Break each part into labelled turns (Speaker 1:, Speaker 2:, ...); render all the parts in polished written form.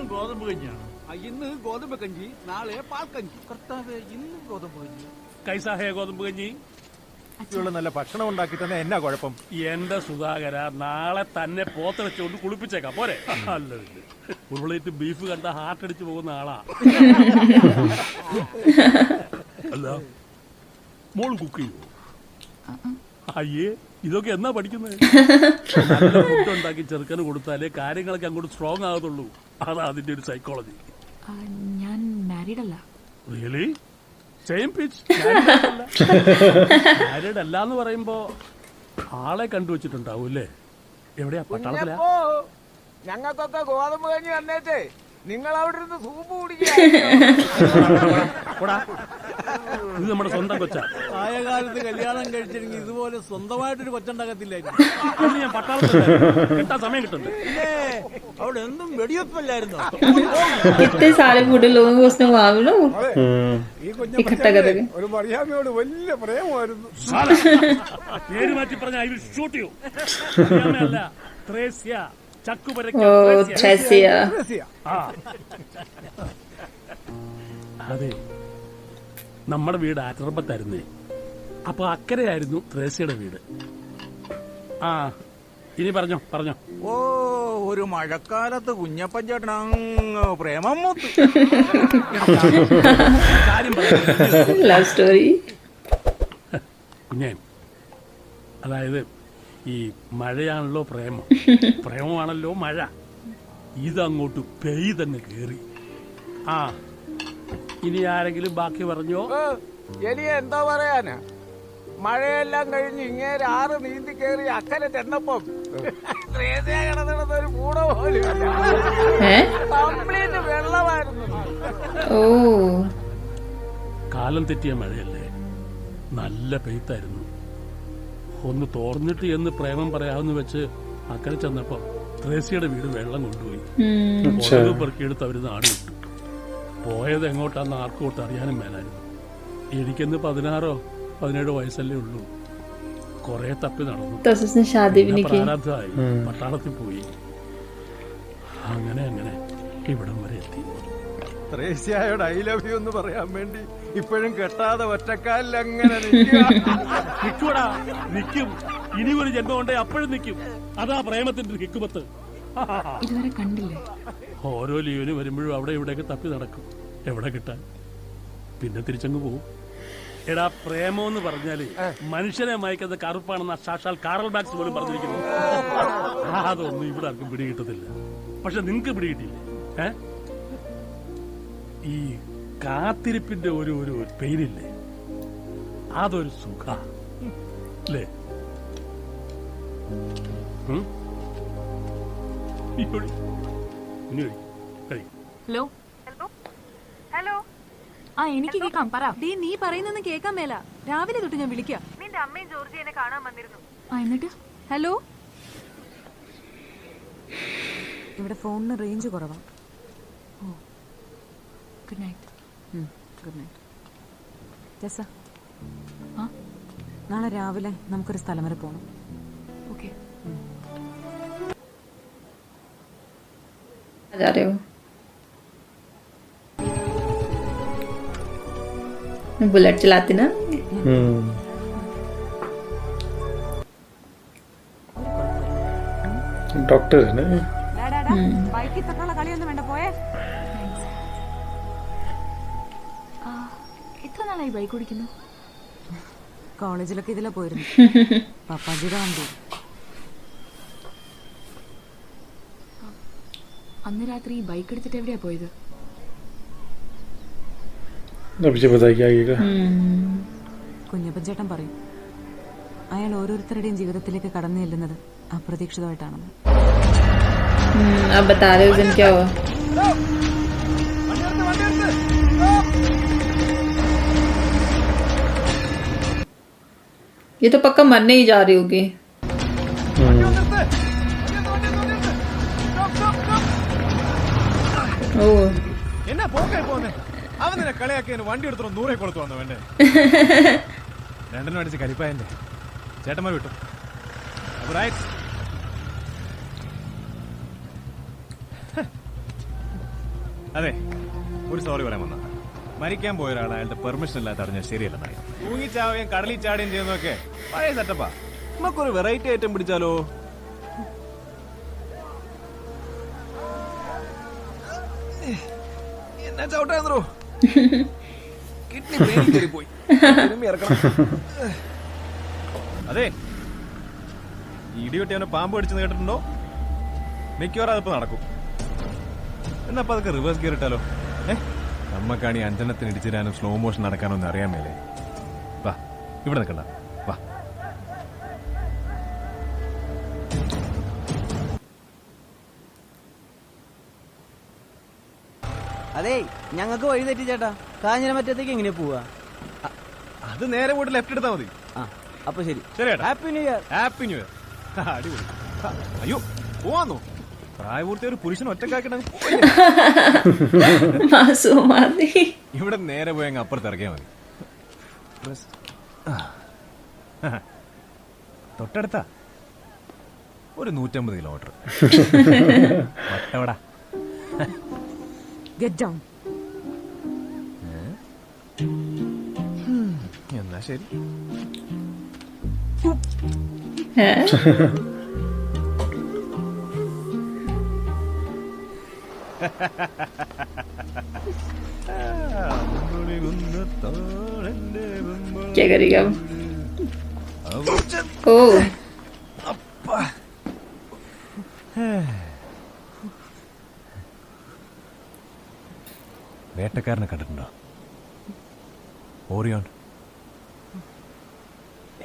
Speaker 1: ഇന്നും ഗോതമ്പ് കഞ്ഞിയാണ്.
Speaker 2: ഇന്ന് ഗോതമ്പ് കഞ്ഞി, നാളെ പാൽക്കഞ്ഞി. കർത്താവേ, ഇന്നും ഗോതമ്പ് കഞ്ഞി.
Speaker 1: കൈസാഹേ ഗോതമ്പ് കഞ്ഞി.
Speaker 3: നല്ല ഭക്ഷണം ഉണ്ടാക്കി തന്നെ എന്നാ കുഴപ്പം?
Speaker 1: എന്റെ സുധാകര, നാളെ തന്നെ പോത്ത് വെച്ചുകൊണ്ട് കുളിപ്പിച്ചേക്കാം പോരെ? അല്ല, ഉരുളയിട്ട് ബീഫ് കണ്ട ഹാർട്ട് അടിച്ചു പോകുന്ന ആളാ. അല്ല, മോൾ കുക്ക് ചെയ്യൂ? അയ്യേ, ഇതൊക്കെ എന്നാ പഠിക്കുന്നത്? നല്ല ഫുഡ് ഉണ്ടാക്കി ചെറുക്കന് കൊടുത്താലേ കാര്യങ്ങളൊക്കെ അങ്ങോട്ട് സ്ട്രോങ് ആകത്തുള്ളൂ. അതാ അതിന്റെ ഒരു സൈക്കോളജി.
Speaker 4: ഞാൻ മാരീഡ് അല്ല.
Speaker 1: റിയലി? Same pitch. മാരീഡ് അല്ല എന്ന് പറയുമ്പോ ആളെ കണ്ടുവച്ചിട്ടുണ്ടാവും അല്ലേ? എവിടെയാ? പട്ടാളത്തിലാ?
Speaker 2: ഞങ്ങൾക്കൊക്കെ ഗോതമ്പ് കഞ്ഞി വന്നേറ്റേ നിങ്ങൾ അവിടെ ഇരുന്ന് സൂപ്പ് കുടിക്കുക.
Speaker 1: ഇത് നമ്മുടെ സ്വന്തം കൊച്ചാ.
Speaker 5: ആയ കാലത്ത് കല്യാണം കഴിച്ചിരുന്നെങ്കിൽ ഇതുപോലെ സ്വന്തമായിട്ടൊരു കൊച്ചുണ്ടാകത്തില്ലായിരുന്നു.
Speaker 1: ഞാൻ പട്ടാളത്തിൽ കിട്ടാൻ സമയം കിട്ടുന്നു.
Speaker 5: അവിടെ എന്തും വെടിവെപ്പല്ലായിരുന്നു.
Speaker 6: कितने सारे बूढ़े लोगों को उसने मालूम इकट्ठा करके
Speaker 2: ഒരു മറിയാമ്മയോട് വലിയ പ്രേമമായിരുന്നു.
Speaker 1: പേര് മാറ്റി പറഞ്ഞ ഐ വിൽ ഷൂട്ട് യു. അല്ല, ത്രേസ്യ. അതെ, നമ്മുടെ വീട് ആറ്ററമ്പത്തായിരുന്നേ. അപ്പൊ അക്കരയായിരുന്നു ത്രേസ്യയുടെ വീട്. ആ, ഇനി പറഞ്ഞോ.
Speaker 5: ഓ, ഒരു മഴക്കാലത്ത് കുഞ്ഞപ്പൻ ചേട്ടൻ അങ്ങ് പ്രേമം മൂത്തു.
Speaker 1: കാര്യം
Speaker 6: ലവ് സ്റ്റോറി.
Speaker 1: കുഞ്ഞേ, അതായത് ഈ മഴയാണല്ലോ പ്രേമം, പ്രേമമാണല്ലോ മഴ. ഇതങ്ങോട്ട് പെയ്തങ്ങ് കേറി. ആ, ഇനി ആരെങ്കിലും ബാക്കി പറഞ്ഞോ?
Speaker 2: ഇനി എന്താ പറയാനാ? മഴയെല്ലാം കഴിഞ്ഞ് ഇങ്ങേര് ആറ് നീന്തി കയറി അക്കരെ ചെന്നപ്പം കിടന്നിടത്തൊരു കൂട പോലും കംപ്ലീറ്റ് വെള്ളമായിരുന്നു.
Speaker 6: ഓ,
Speaker 1: കാലം തെറ്റിയ മഴയല്ലേ, നല്ല പെയ്ത്തായിരുന്നു. ഒന്ന് തോർന്നിട്ട് എന്ന് പ്രേമം പറയാമെന്ന് വെച്ച് അക്കരെ ചെന്നപ്പോ ത്രേസ്യയുടെ വീട് വെള്ളം കൊണ്ടുപോയി. പെറുക്കിയെടുത്ത് അവര് നാട് വിട്ടു. പോയത് എങ്ങോട്ടാന്ന് ആർക്കോട്ട് അറിയാനും മേലായിരുന്നു. എനിക്കെന്ന് 16-17 വയസ്സല്ലേ ഉള്ളൂ. കൊറേ തപ്പി നടന്നു. പ്രാരാബ്ധമായി, പട്ടാളത്തിൽ പോയി. അങ്ങനെ ഇവിടം വരെ എത്തി.
Speaker 3: ത്രേസ്യയോട് ഐ ലവ് യു എന്ന് പറയാൻ വേണ്ടി ഇപ്പോഴും കെട്ടാതെ ഒറ്റക്കാലിൽ അങ്ങനെ
Speaker 1: നിൽക്കും. ഇനി ഒരു ജന്മം കൊണ്ടേ അപ്പോഴും നിൽക്കും. അതാ പ്രേമത്തിന്റെ ഹിക്കുമത്ത്.
Speaker 4: ഇതുവരെ കണ്ടില്ലേ?
Speaker 1: ഓരോ ലീവിന് വരുമ്പോഴും അവിടെ ഇവിടെയൊക്കെ തപ്പി നടക്കും. എവിടെ കിട്ടാൻ? പിന്നെ തിരിച്ചങ്ങ് പോകും. എടാ, പ്രേമം എന്ന് പറഞ്ഞാല് മനുഷ്യനെ മയക്കുന്നത് കറുപ്പാണെന്ന സാക്ഷാൽ കാറൽ മാർക്സ് പോലും പറഞ്ഞിരിക്കുന്നു. അതൊന്നും ഇവിടെ ആർക്കും പിടികിട്ടത്തില്ല. പക്ഷെ നിങ്ങക്ക് പിടികിട്ടില്ലേ? ഈ കാത്തിരിപ്പിന്റെ ഒരു പെയിനില്ലേ, അതൊരു സുഖ അല്ലേ?
Speaker 4: Hello hello. ആ, എനിക്ക് കേൾക്കാം, പറ.
Speaker 7: നീ പറയുന്നൊന്നും കേൾക്കാൻ മേല. രാവിലെ തൊട്ട് ഞാൻ വിളിക്കാം.
Speaker 8: നിന്റെ അമ്മയും ജോർജിയെ കാണാൻ വന്നിരുന്നു.
Speaker 4: ആ, എന്നിട്ട്?
Speaker 7: ഹലോ. ഇവിടെ ഫോണിന് റേഞ്ച് കുറവാ.
Speaker 4: ഓ, ഗുഡ് നൈറ്റ്.
Speaker 7: Good night. ജസ, നാളെ രാവിലെ നമുക്കൊരു സ്ഥലം വരെ പോകണം.
Speaker 4: ഓക്കെ.
Speaker 6: जा रहे हो? बुलेट चलाती ना?
Speaker 9: डॉक्टर है ना?
Speaker 7: ബൈക്കിൽ തൊട്ടുള്ള കളിയൊന്നും വേണ്ട, പോയേ.
Speaker 4: എത്ര നാളായി ബൈക്ക് ഓടിക്കുന്നു?
Speaker 7: കോളേജിലൊക്കെ ഇതിലാ പോയിരുന്നു. പപ്പാജിയുടെ വണ്ടി.
Speaker 4: അന്ന് രാത്രി ബൈക്ക് എടുത്തിട്ട് എവിടെയാ പോയത്?
Speaker 7: കുഞ്ഞപ്പൻ ചേട്ടൻ പറയും, അയാൾ ഓരോരുത്തരുടെയും ജീവിതത്തിലേക്ക് കടന്നു ചെല്ലുന്നത് അപ്രതീക്ഷിതമായിട്ടാണെന്ന്.
Speaker 6: अब बता रहे हो दिन क्या हुआ? ये तो पक्का मरने ही जा रही होगी. ഓ,
Speaker 3: എന്നാ പോക്കായി പോന്നെ? അവൻ നിന്നെ കളിയാക്കി വണ്ടി എടുത്തോ 100 കൊടുത്തു വന്നു വേണ്ടേ? രണ്ടെണ്ണം അടിച്ച് കരിപ്പായന്റെ ചേട്ടന്മാർ വിട്ടു. അതെ, ഒരു സോറി പറയാൻ വന്ന. മരിക്കാൻ പോയ ഒരാൾ അയാളുടെ പെർമിഷൻ ഇല്ലാതെ അറിഞ്ഞാൽ ശരിയല്ലെന്നായി. തൂങ്ങിച്ചാവുകയും കടലിൽ ചാടുകയും ചെയ്യുന്നതൊക്കെ പഴയ സെറ്റപ്പാ. നമുക്കൊരു വെറൈറ്റി ഐറ്റം പിടിച്ചാലോ? എന്നാ ചവിട്ടാന്നോ, കിഡ്നി ബ്രെയിനിൽ കയറി പോയി. അതെ, ഇടിവെട്ടി അവനെ പാമ്പ് അടിച്ചെന്ന് കേട്ടിട്ടുണ്ടോ? മിക്കവാറും അതിപ്പോ നടക്കും. എന്നപ്പോ അതൊക്കെ റിവേഴ്സ് ഗിയർ ഇട്ടാലോ? നമ്മക്കാണി അഞ്ചെണ്ണത്തിന് ഇടിച്ചിടാനും സ്ലോ മോഷൻ നടക്കാനോ ഒന്നും അറിയാൻ മേലേ. വാ, ഇവിടെ നിൽക്കണ്ട, വാ.
Speaker 9: അതെ, ഞങ്ങൾക്ക് വഴി തെറ്റി ചേട്ടാ. കാഞ്ഞിരമറ്റത്തേക്ക് എങ്ങനെയാ പോവാ?
Speaker 3: അത് നേരെ പോയിട്ട് ലെഫ്റ്റ് എടുത്താൽ മതി.
Speaker 9: അപ്പൊ ശരി.
Speaker 3: ശരി ചേട്ടാ.
Speaker 9: Happy new year.
Speaker 3: Happy new year. അടിപൊളി. അയ്യോ, പോവാന്നോ? പ്രായപൂർത്തി ഒരു പുരുഷൻ ഒറ്റക്കാക്കണ ഇവിടെ നേരെ പോയങ്ങ് അപ്പുറത്ത് ഇറങ്ങിയാ മതി. തൊട്ടടുത്ത ഒരു 150 കിലോമീറ്റർ. വട്ടവട.
Speaker 7: Get down.
Speaker 3: എന്നാ ശരി.
Speaker 6: क्या करेगा? ओ
Speaker 3: വേട്ടക്കാരനെ കണ്ടിട്ടുണ്ടോ? ഓറിയോൺ.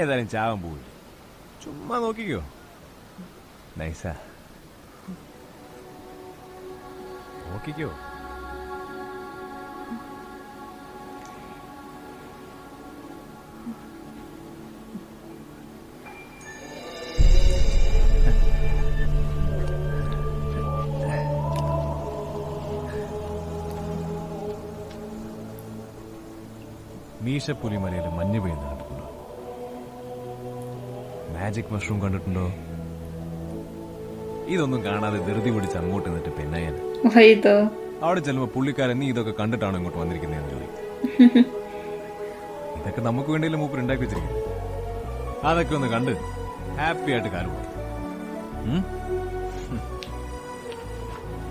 Speaker 3: ഏതായാലും ചാവാൻ പോവില്ല, ചുമ്മാ നോക്കിക്കോ. നൈസാ, നോക്കിക്കോ. മീശപ്പുലിമലയിൽ മഞ്ഞ് പെയ്യുന്ന കണ്ടിട്ടുണ്ടോ? മാജിക് മഷ്റൂം കണ്ടിട്ടുണ്ടോ? ഇതൊന്നും കാണാതെ ധൃതി പിടിച്ച് അങ്ങോട്ട് നിന്നിട്ട് പെണ്ണയൻ അവിടെ ചെല്ലുമ്പോ പുള്ളിക്കാരൻ നീ ഇതൊക്കെ കണ്ടിട്ടാണോ ഇങ്ങോട്ട് വന്നിരിക്കുന്നതെന്ന് ചോദിക്കും. ഇതൊക്കെ നമുക്ക് വേണ്ടിയല്ലേ മൂപ്പർ ഉണ്ടാക്കി വെച്ചിരിക്കും. അതൊക്കെ ഒന്ന് കണ്ട് ഹാപ്പി ആയിട്ട് കാലം പോയി.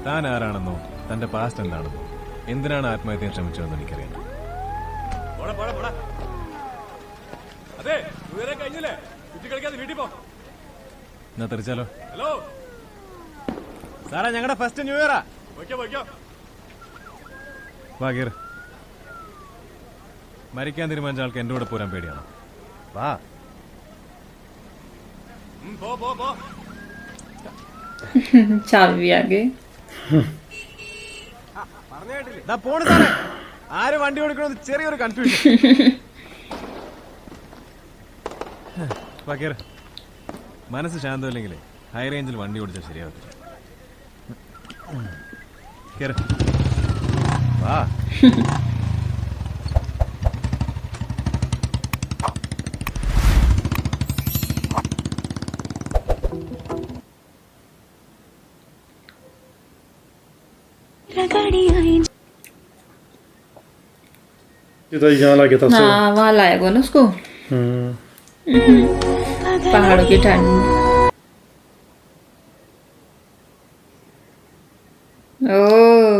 Speaker 3: താൻ ആരാണെന്നോ തന്റെ പാസ്റ്റ് എന്താണെന്നോ എന്തിനാണ് ആത്മഹത്യ ശ്രമിച്ചതെന്ന് എനിക്കറിയാം. എന്നാ തെറിച്ചാലോ? ഹലോ സാറാ, ഞങ്ങളുടെ ഫസ്റ്റ് ന്യൂ ഇയറാ. വാ കേറ്. മരിക്കാൻ തീരുമാനിച്ച ആൾക്ക് എന്റെ കൂടെ പോരാൻ പേടിയാണോ? വാ. പോണു സാറേ. ആര് വണ്ടി ഓടിക്കണമെന്ന് ചെറിയൊരു കൺഫ്യൂഷൻ. വാ കേറ്. മനസ്സ് ശാന്തമില്ലെങ്കിലേ ഹൈ റേഞ്ചിൽ വണ്ടി ഓടിച്ചാൽ ശരിയാവത്തില്ല. കേറ്. വാ.
Speaker 10: इधर यहाँ लगे था.
Speaker 6: हाँ, वहाँ लाया ना उसको. पहाड़ों की ठंड. ओह.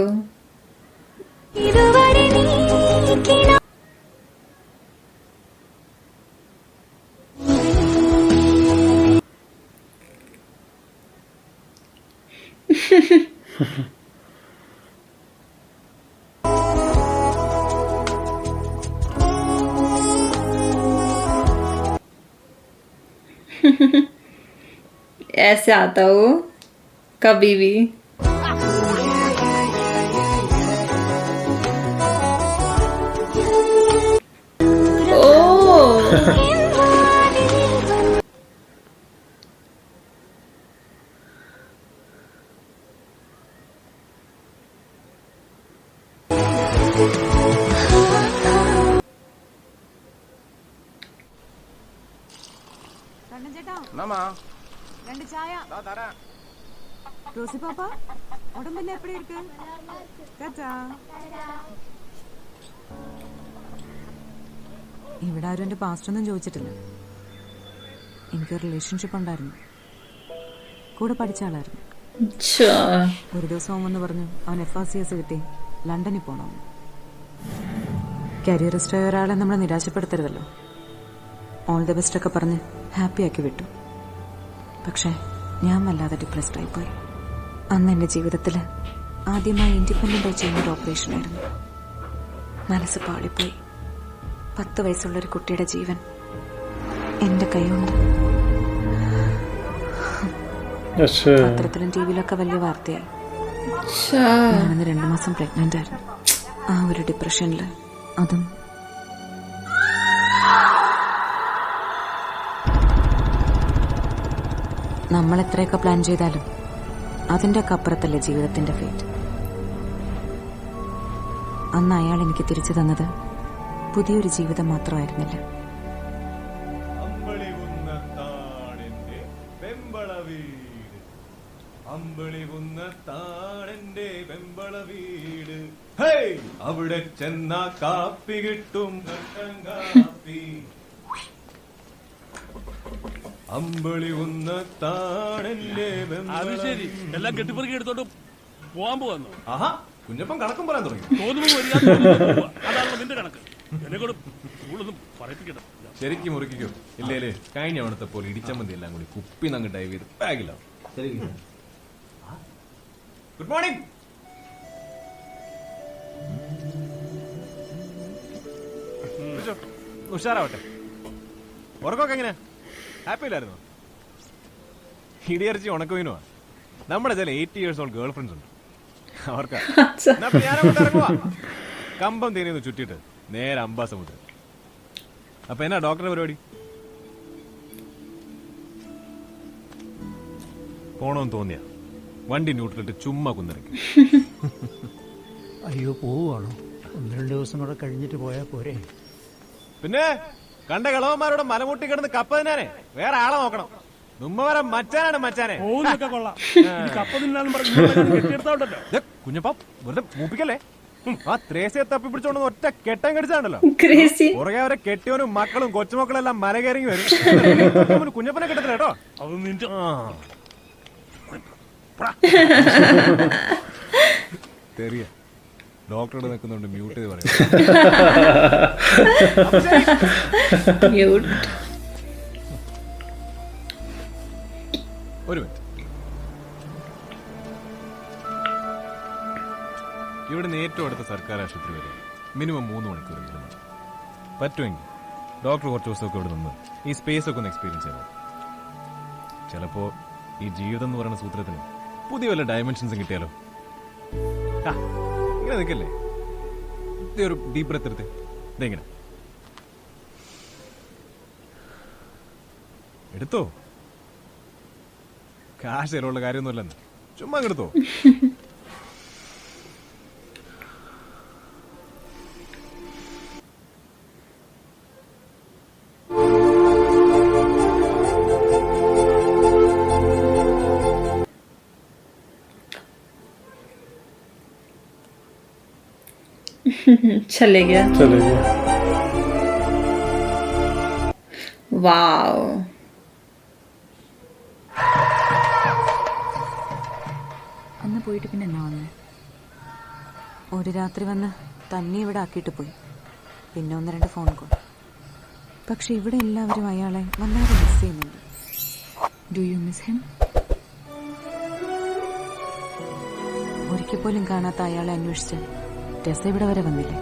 Speaker 6: ऐसे आता हो कभी भी.
Speaker 7: ചേട്ടാ, 2 ചായ. റോസി പാപ്പ ഉടമ്പെല്ലാം എപ്പടി ഇருக்கு ടാറ്റാ. ഇവിടെ ആരും എന്റെ പാസ്റ്റ് ഒന്നും ചോദിച്ചിട്ടില്ല. എനിക്കൊരു റിലേഷൻഷിപ്പ് ഉണ്ടായിരുന്നു, കൂടെ പഠിച്ച ആളായിരുന്നു. ഒരു ദിവസം അവൻ വന്ന് പറഞ്ഞു അവൻ FRCS കിട്ടി ലണ്ടനിൽ പോകണമെന്ന്. കരിയറിസ്റ്റ് ആയ ഒരാളെ നമ്മൾ നിരാശപ്പെടുത്തരുതല്ലോ. ഓൾ ദി ബെസ്റ്റ് ഒക്കെ പറഞ്ഞ് ഹാപ്പിയാക്കി വിട്ടു. പക്ഷെ ഞാൻ വല്ലാതെ ഡിപ്രസ്ഡ് ആയിപ്പോയി. അന്ന് എന്റെ ജീവിതത്തിൽ ആദ്യമായി ഇൻഡിപെൻഡന്റ് ചെയ്യുന്ന ഒരു ഓപ്പറേഷൻ ആയിരുന്നു. മനസ്സ് പാളിപ്പോയി. 10 വയസ്സുള്ളൊരു കുട്ടിയുടെ ജീവൻ എന്റെ കൈകൊണ്ട്. പത്രത്തിലും ടിവിയിലൊക്കെ വലിയ വാർത്തയായി. ഞാനന്ന് 2 മാസം പ്രഗ്നന്റ് ആയിരുന്നു. ആ ഒരു ഡിപ്രഷനില് അതും നമ്മൾ എത്രയൊക്കെ പ്ലാൻ ചെയ്താലും അതിന്റെ ഒക്കെ അപ്പുറത്തല്ലേ ജീവിതത്തിന്റെ ഫേറ്റ്. അന്ന് അയാൾ എനിക്ക് തിരിച്ചു തന്നത് പുതിയൊരു ജീവിതം മാത്രമായിരുന്നില്ല.
Speaker 3: അവിടെ ചെന്ന കാപ്പി കിട്ടും അമ്പളി ഉന്നത്താണെന്റെ.
Speaker 1: അത് ശരി, എല്ലാം കെട്ടിപ്പറക്കി എടുത്തോണ്ട് പോവാൻ പോവാന്നു.
Speaker 3: ആഹാ, കുഞ്ഞപ്പൻ കണക്കും പറയാൻ തുടങ്ങി.
Speaker 1: തോന്നുമ്പോ അതാണല്ലോ നിന്റെ കണക്ക്. എന്നെ കൂടെ കൂടുതലൊന്നും പറയിപ്പിക്കണം.
Speaker 3: ശരിക്കും മുറിക്കോ ഇല്ലേലേ കഴിഞ്ഞ അവിടുത്തെ പോലെ ഇടിച്ചമ്മന്തി എല്ലാം കൂടി കുപ്പി നങ്ങ് ഡൈവ് ചെയ്ത് ബാഗിലാവും. Good morning. ഉഷാറാവട്ടെ. ഉറക്കമൊക്കെ എങ്ങനെ? ഹാപ്പി ഇല്ലായിരുന്നു? ഇടിയറച്ചി ഉണക്കുവിനുവാ. നമ്മുടെ ചില 80 years old ഗേൾ ഫ്രണ്ട്സ് ഉണ്ട്. അവർക്കാ ഞാനങ്ങോട്ട് ഇറങ്ങുവാ. കമ്പം തേനിന്ന് ചുറ്റിട്ട് നേരെ അംബാസമുദ്രം. അപ്പൊ എന്നാ ഡോക്ടറുടെ പരിപാടി? പോണോന്ന് തോന്നിയ വണ്ടി ന്യൂട്രലിട്ട് ചുമ്മാ കുന്നിറക്കും.
Speaker 5: അയ്യോ, പോവുകയാണോ? 1-2 ദിവസം കൂടെ കഴിഞ്ഞിട്ട് പോയാ പോരെ?
Speaker 3: പിന്നെ കണ്ട കളവന്മാരോട് മലമുട്ടി കിടന്ന് കപ്പ തിന്നാനേ വേറെ ആളെ നോക്കണം. നുമ്മവരെ മച്ചാനാണ് മച്ചാനെ.
Speaker 1: കൊള്ളാം. കപ്പ തിന്നാലും കെട്ടിയെടുത്തോണ്ടല്ലോ.
Speaker 3: കുഞ്ഞപ്പ വെറുതെ മൂപ്പിക്കല്ലേ. ആ ത്രേസ്യെ തപ്പി പിടിച്ചോണ്ട് ഒറ്റ കെട്ടം കടിച്ചാണല്ലോ. പുറകെ അവരെ കെട്ടിയവനും മക്കളും കൊച്ചുമക്കളെല്ലാം മല കയറി വരും. കുഞ്ഞപ്പനെ കിട്ടത്തില്ല കേട്ടോ.
Speaker 1: അത് നിന്റെ
Speaker 3: തെറിയ ഡോക്ടറോട് നിൽക്കുന്നുണ്ട് മ്യൂട്ട് ചെയ്ത് പറയാം. ഒരു മിനിറ്റ്. ഇവിടുന്ന് ഏറ്റവും അടുത്ത സർക്കാർ ആശുപത്രി വരെ മിനിമം 3 മണിക്കൂറെങ്കിലും പറ്റുമെങ്കിൽ ഡോക്ടർ കുറച്ച് ദിവസമൊക്കെ ഇവിടെ നിന്ന് ഈ സ്പേസ് ഒക്കെ ഒന്ന് എക്സ്പീരിയൻസ് ചെയ്യണം. ചിലപ്പോ ഈ ജീവിതം എന്ന് പറയുന്ന സൂത്രത്തിന് പുതിയ വല്ല ഡയമെൻഷൻസും കിട്ടിയാലോ. ഇങ്ങനെ നിൽക്കല്ലേ, ഒരു ഡീപ് ബ്രെത്ത് എടുത്ത് ഇതെങ്ങനെ എടുത്തോ. കാശ് ചിലവുള്ള കാര്യമൊന്നുമല്ലെന്ന് ചുമ്മാ എടുത്തോ.
Speaker 6: चले गया. वाओ.
Speaker 7: അന്ന് പോയിട്ട് പിന്നെ എന്നാ വന്നേ? ഒരു രാത്രി വന്ന് തന്നെ ഇവിടെ ആക്കിയിട്ട് പോയി. പിന്നെ 1-2 ഫോൺ കോൾ. പക്ഷെ ഇവിടെ എല്ലാവരും അയാളെ വല്ലാതെ മിസ് ചെയ്യുന്നുണ്ട്.
Speaker 4: Do you miss him?
Speaker 7: ഒരിക്കൽ പോലും കാണാത്ത അയാളെ അന്വേഷിച്ച് രസ ഇവിടെ വരെ വന്നില്ലേ?